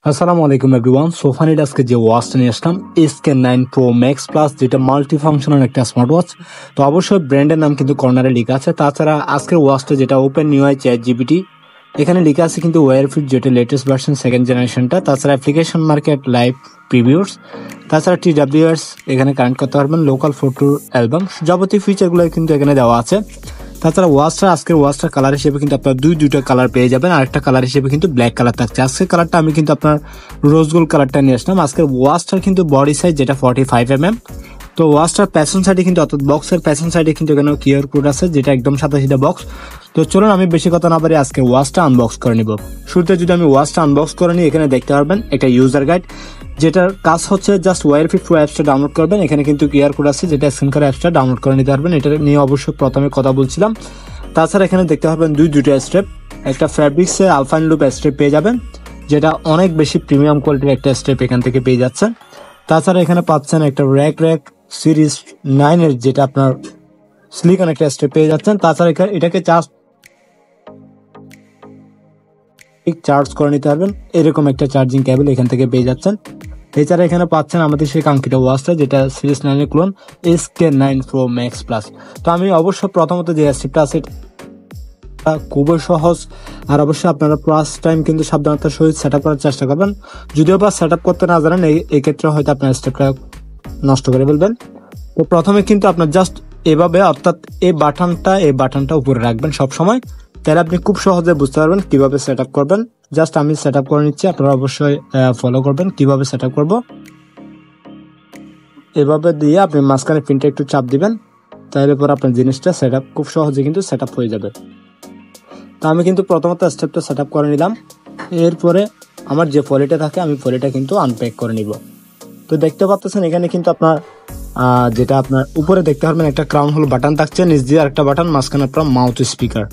আসসালামু আলাইকুম এভরিওয়ান। সোফানির আজকে যে ওয়াচটা নিয়ে আসলাম SK9 Pro Max Plus, যেটা মাল্টি ফাংশনাল একটা স্মার্ট ওয়াচ। তো অবশ্যই ব্র্যান্ডের নাম কিন্তু কর্নারে লেখা আছে। তাছাড়া আজকের ওয়াচটা যেটা ওপেন UI ChatGPT, এখানে লেখা আছে কিন্তু ওয়্যারফিট, যেটা লেটেস্ট ভার্সন সেকেন্ড জেনারেশনটা। তাছাড়া অ্যাপ্লিকেশন মার্কেট লাইভ প্রিভিউস, তাছাড়া TWS এখানে কানেক্ট করতে পারবেন, লোকাল ফটো অ্যালবাম, যাবতীয় ফিচারগুলো কিন্তু এখানে দেওয়া আছে। তাছাড়া আজকের ওয়াচটার কালার হিসেবে কিন্তু আপনার দুইটা কালার পেয়ে যাবেন। আরেকটা কালার হিসেবে কিন্তু ব্ল্যাক কালার থাকছে। আজকের কালারটা আমি কিন্তু আপনার রোজ গোল্ড কালারটা নিয়ে আসলাম। আজকের ওয়াচটার কিন্তু বডি সাইজ যেটা 45 mm। তো ওয়াচটার প্যাশন সাইডে কিন্তু, অর্থাৎ বক্সের প্যাশন সাইডে কিন্তু এখানে কিউআর কোড আছে, যেটা একদম সাদা সিধা বক্স। তো চলুন আমি বেশি কথা না পারি আজকে ওয়াচটা আনবক্স করে নিব। শুরুতে যদি আমি ওয়াচটা আনবক্স করে নিই, এখানে দেখতে পারবেন একটা ইউজার গাইড, যেটার কাজ হচ্ছে জাস্ট ওয়্যারফিট প্রো অ্যাপসটা ডাউনলোড করবেন। এখানে কিন্তু কিউআর কোড আছে, যেটা স্ক্যান করে অ্যাপসটা ডাউনলোড করে নিতে পারবেন। এটা নিয়ে অবশ্যই প্রথমে কথা বলছিলাম। তাছাড়া এখানে দেখতে পাবেন দুইটা স্টেপ, একটা ফ্যাব্রিক্সের আলফাইন লুপ স্টেপ পেয়ে যাবেন, যেটা অনেক বেশি প্রিমিয়াম কোয়ালিটির একটা স্টেপ এখান থেকে পেয়ে যাচ্ছেন। তাছাড়া এখানে পাচ্ছেন একটা র্যাক সিরিজ 9 এর, যেটা আপনার সিলিকন একটা স্টেপ পেয়ে যাচ্ছেন। তাছাড়া এটাকে চার্জ করে নিতে পারবেন, এরকম একটা চার্জিং কেবল এখান থেকে পেয়ে যাচ্ছেন। এছাড়া এখানে পাচ্ছেন আমাদের সেই কাঙ্ক্ষিত ওয়াচটা, যেটা সিরিজ 9 এর clone SK9 Pro Max Plus। তো আমি অবশ্য প্রথমত যে স্টেপটা আছে খুবই সহজ, আর অবশ্যই আপনারা ফার্স্ট টাইম কিন্তু সাবধানতার সহিত সেট আপ করার চেষ্টা করবেন। যদিও বা সেট আপ করতে না জানেন, এই ক্ষেত্রে হয়তো আপনার স্টেপটা নষ্ট করে ফেলবেন। তো প্রথমে কিন্তু আপনার জাস্ট এভাবে, অর্থাৎ এই বাটনটা উপরে রাখবেন সব সময়, তাহলে আপনি খুব সহজে বুঝতে পারবেন কিভাবে সেট আপ করবেন। জাস্ট আমি সেট আপ করে নিচ্ছি, আপনারা অবশ্যই ফলো করবেন কিভাবে সেট আপ করবো। এভাবে দিয়ে আপনি মাঝখানে পিনটা একটু চাপ দিবেন, তাহলে পরে আপনার জিনিসটা সেট আপ খুব সহজে কিন্তু সেট আপ হয়ে যাবে। তো আমি কিন্তু প্রথমত স্টেপটা সেট আপ করে নিলাম। এরপরে আমার যে ফলিটা থাকে, আমি ফলিটা কিন্তু আনপ্যাক করে নিব। তো দেখতে পাচ্ছেন এখানে কিন্তু আপনার যেটা আপনার উপরে দেখতে পারবেন একটা ক্রাউন হোল বাটন থাকছে, নিচ দিয়ে আরেকটা বাটন, মাঝখানে আপনার মাউথ স্পিকার।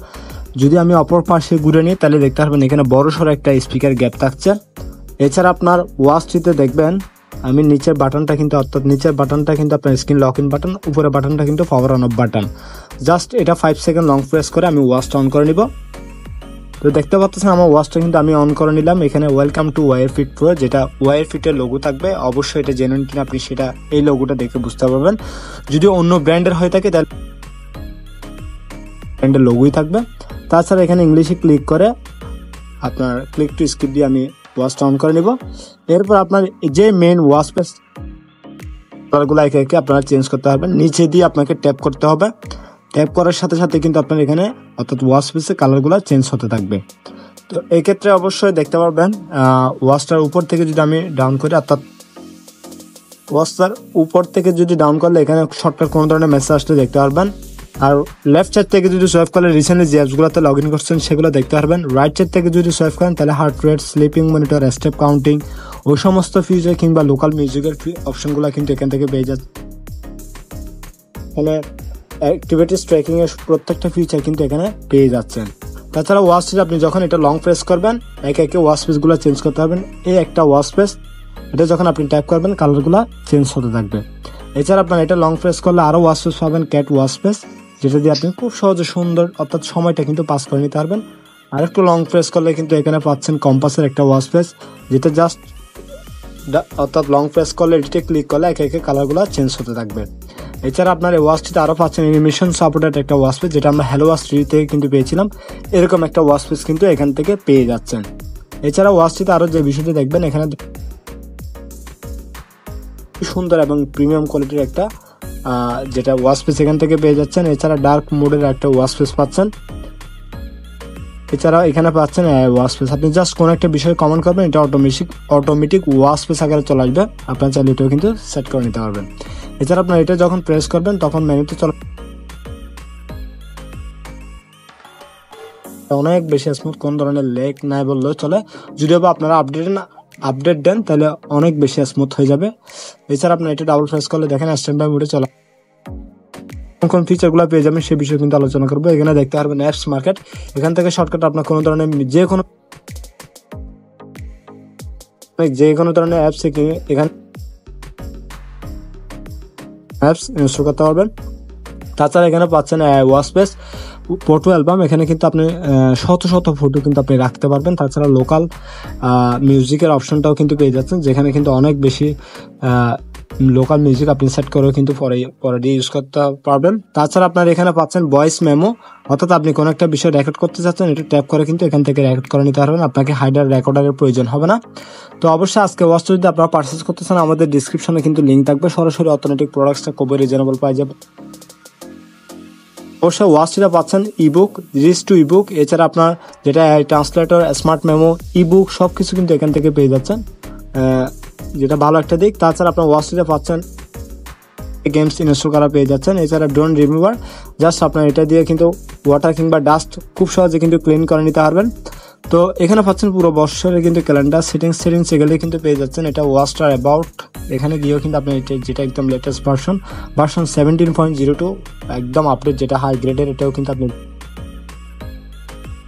যদি আমি অপর পাশে ঘুরে নিই, তাহলে দেখতে পারবেন এখানে বড় সড়ো একটা স্পিকার গ্যাপ থাকছে। এছাড়া আপনার ওয়াচটিতে দেখবেন আমি নিচের বাটনটা কিন্তু, অর্থাৎ নিচের বাটনটা কিন্তু আপনার স্ক্রিন লক ইন বাটন, উপরে বাটনটা কিন্তু power on of button. Just এটা 5 সেকেন্ড লং প্রেস করে আমি ওয়াচটা অন করে নিব। তো দেখতে পাচ্ছেন আমার ওয়াচটা কিন্তু আমি অন করে নিলাম। এখানে ওয়েলকাম টু ওয়্যারফিট প্রো, যেটা ওয়্যারফিটের লোগো থাকবে। অবশ্যই এটা জেনুইন কিনা আপনি সেটা এই লোগোটা দেখে বুঝতে পারবেন। যদি অন্য ব্র্যান্ডের হয়ে থাকে তাহলে ব্র্যান্ডের লোগোই থাকবে। তাছাড়া এখানে ইংলিশে ক্লিক করে আপনার ক্লিক টু স্কিপ দিয়ে আমি ওয়াচটা অন করে নিব। এরপর আপনার যে মেন ওয়াচ পেজ কালারগুলো একে একে আপনারা চেঞ্জ করতে পারবেন। নিচে দিয়ে আপনাকে ট্যাপ করতে হবে। ট্যাপ করার সাথে সাথে কিন্তু আপনার এখানে, অর্থাৎ ওয়াচ পেজের কালারগুলো চেঞ্জ হতে থাকবে। তো এই ক্ষেত্রে অবশ্যই দেখতে পারবেন ওয়াচটার উপর থেকে যদি আমি ডাউন করি, অর্থাৎ ওয়াচটার উপর থেকে যদি ডাউন করলে এখানে শর্টকাট কোনো ধরনের মেসেজ আসতে দেখতে পারবেন। আর লেফট সাইড থেকে যদি সোয়াইপ করলে রিসেন্টলি যে অ্যাপসগুলোতে লগ ইন করছেন সেগুলো দেখতে পারবেন। রাইট সাইড থেকে যদি সোয়াইপ করেন তাহলে heart rate, sleeping monitor, step counting, ওই সমস্ত ফিচার কিংবা লোকাল মিউজিকের অপশনগুলো কিন্তু এখান থেকে পেয়ে যাচ্ছে। মানে অ্যাক্টিভিটিস ট্র্যাকিং এর প্রত্যেকটা ফিচার কিন্তু এখানে পেয়ে যাচ্ছেন। তাছাড়া ওয়াচ পেজ আপনি যখন এটা লং প্রেস করবেন, একে একে ওয়াচ পেজগুলো চেঞ্জ করতে পারবেন। এই একটা ওয়াচ পেজ, এটা যখন আপনি ট্যাপ করবেন কালারগুলো চেঞ্জ হতে থাকবে। এছাড়া আপনার এটা লং প্রেস করলে আরও ওয়াচ পেজ পাবেন, ক্যাট ওয়াচ পেজ, যেটা দিয়ে আপনি খুব সহজে সুন্দর, অর্থাৎ সময়টা কিন্তু পাস করে নিতে পারবেন। আর একটু লং প্রেস করলে কিন্তু এখানে পাচ্ছেন কম্পাসের একটা ওয়াচ পেজ, যেটা জাস্ট অর্থাৎ লং প্রেস করলে এটিতে ক্লিক করলে একে একে কালারগুলো চেঞ্জ হতে থাকবে। এছাড়া আপনার এই ওয়াচটিতে আরও পাচ্ছেন অ্যানিমেশন সাপোর্টেড একটা ওয়াচ পেজ, যেটা আমরা হ্যালো ওয়াচ 3 থেকে কিন্তু পেয়েছিলাম। এরকম একটা ওয়াচ পেজ কিন্তু এখান থেকে পেয়ে যাচ্ছেন। এছাড়া ওয়াচটিতে আরও যে বিষয়টি দেখবেন, এখানে সুন্দর এবং প্রিমিয়াম কোয়ালিটির একটা যেটা ওয়াচ পেজ এখান থেকে পেয়ে যাচ্ছেন। এছাড়া ডার্ক মোডের একটা ওয়াচ পেজ পাচ্ছেন। এছাড়া এখানে পাচ্ছেন ওয়াচ পেজ, আপনি জাস্ট কোনো একটা বিষয়ে কমেন্ট করবেন, এটা অটোমেটিক ওয়াচ পেজ আকারে চলে আসবে। আপনার চাইলে এটাও কিন্তু সেট করে নিতে পারবেন। এছাড়া আপনার এটা যখন প্রেস করবেন তখন মেনুতে চলে অনেক বেশি স্মুথ, কোন ধরনের লেগ নাই বললেও চলে। যদিও বা আপনারা আপডেট দেন তাহলে অনেক বেশি স্মুথ হয়ে যাবে। এছাড়া আপনার এটা ডাবল প্রেস করলে দেখেন স্ট্যান্ড বাই মোডে চলে কোন ফিচারগুলো পেয়ে যাবেন সে বিষয়ে কিন্তু আলোচনা করবো। এখানে দেখতে পারবেন অ্যাপস মার্কেট, এখান থেকে শর্টকাট আপনার কোনো ধরনের যে কোনো ধরনের অ্যাপস এখানে অ্যাপস ইনস্টল করতে পারবেন। তাছাড়া এখানে পাচ্ছেন ওয়াচ পেজ, ফটো অ্যালবাম, এখানে কিন্তু আপনি শত শত ফটো কিন্তু আপনি রাখতে পারবেন। তাছাড়া লোকাল মিউজিকের অপশনটাও কিন্তু পেয়ে যাচ্ছেন, যেখানে কিন্তু অনেক বেশি লোকাল মিউজিক আপনি সেট করেও কিন্তু পরে দিয়ে ইউজ করতে পারবেন। তাছাড়া আপনার এখানে পাচ্ছেন ভয়েস মেমো, অর্থাৎ আপনি কোনো একটা বিষয় রেকর্ড করতে চাচ্ছেন, এটা ট্যাপ করে কিন্তু এখান থেকে রেকর্ড করে নিতে পারবেন, আপনাকে হাইডার রেকর্ডারের প্রয়োজন হবে না। তো অবশ্যই আজকে ওয়াচটা যদি আপনারা পারচেস করতে চান, আমাদের ডিসক্রিপশনে কিন্তু লিঙ্ক থাকবে, সরাসরি অথেন্টিক প্রোডাক্টসটা খুবই রিজনেবল পাওয়া যাবে। অবশ্যই ওয়াচটা পাচ্ছেন ইবুক, রিচ টু ইবুক, এছাড়া আপনার যেটা ট্রান্সলেটর, স্মার্ট মেমো, ইবুক সব কিছু কিন্তু এখান থেকে পেয়ে যাচ্ছেন, যেটা ভালো একটা দিক। তাছাড়া আপনার ওয়াচটা পাচ্ছেন গেমস ইনস্টল করা পেয়ে যাচ্ছেন। এছাড়া ডোন্ট রিমুভার, জাস্ট আপনার এটা দিয়ে কিন্তু ওয়াটার কিংবা ডাস্ট খুব সহজে কিন্তু ক্লিন করে নিতে পারবেন। তো এখানে পাচ্ছেন পুরো বছরের কিন্তু ক্যালেন্ডার সেটিংস এগুলো কিন্তু পেয়ে যাচ্ছেন। এটা ওয়াচটার অ্যাবাউট, এখানে গিয়েও কিন্তু আপনি যেটা একদম লেটেস্ট ভার্সন 17.02 একদম আপডেট, যেটা হাই গ্রেডের, এটাও কিন্তু আপনি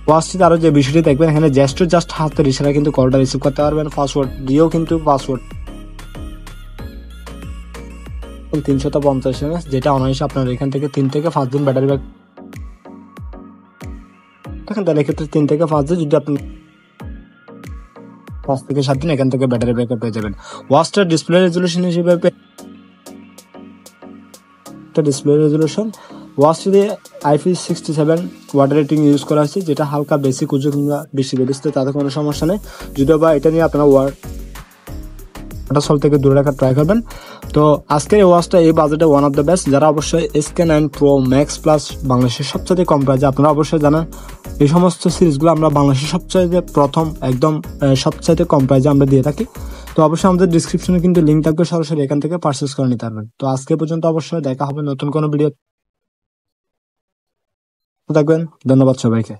ওয়াচটিতে আরও যে বিষয়টি দেখবেন, এখানে জাস্ট হাতের ইশারা কিন্তু কলটা রিসিভ করতে পারবেন। পাসওয়ার্ড দিয়েও কিন্তু পাসওয়ার্ড 350 mAh, যেটা অনায়াসে আপনার এখান থেকে 3 থেকে 5 দিন ব্যাটারি ব্যাক দেখেন, তাহলে এক্ষেত্রে 3 থেকে 5 দিন, যদি আপনি 5 থেকে 7 দিন এখান থেকে ব্যাটারি ব্যাকআপ পেয়ে যাবেন। ওয়াচটার ডিসপ্লে রেজলিউশন হিসেবে ডিসপ্লে রেজলিউশন ওয়াচটিতে IP67 ওয়াটার রেটিং ইউজ করা হয়েছে, যেটা হালকা বেসিক উঁচু কিংবা বেশি বেরিয়েছে তাতে কোনো সমস্যা নেই, যদিও বা এটা নিয়ে আপনারা ওয়াটারফল থেকে দূরে রাখার ট্রাই করবেন। তো আজকের এই ওয়াচটা এই বাজেটে ওয়ান অফ দ্য বেস্ট। যারা অবশ্যই SK9 Pro Max Plus বাংলাদেশের সবচেয়ে কম প্রাইসে, আপনারা অবশ্যই জানেন এই সমস্ত সিরিজগুলো আমরা বাংলাদেশের সবচাইতে প্রথম একদম সবচাইতে কম প্রাইসে আমরা দিয়ে থাকি। তো অবশ্যই আমাদের ডিসক্রিপশনে কিন্তু লিঙ্ক থাকবে, সরাসরি এখান থেকে পারচেস করে নিতে পারবেন। তো আজকে পর্যন্ত, অবশ্যই দেখা হবে নতুন কোনো ভিডিও, থাকবেন। ধন্যবাদ সবাইকে।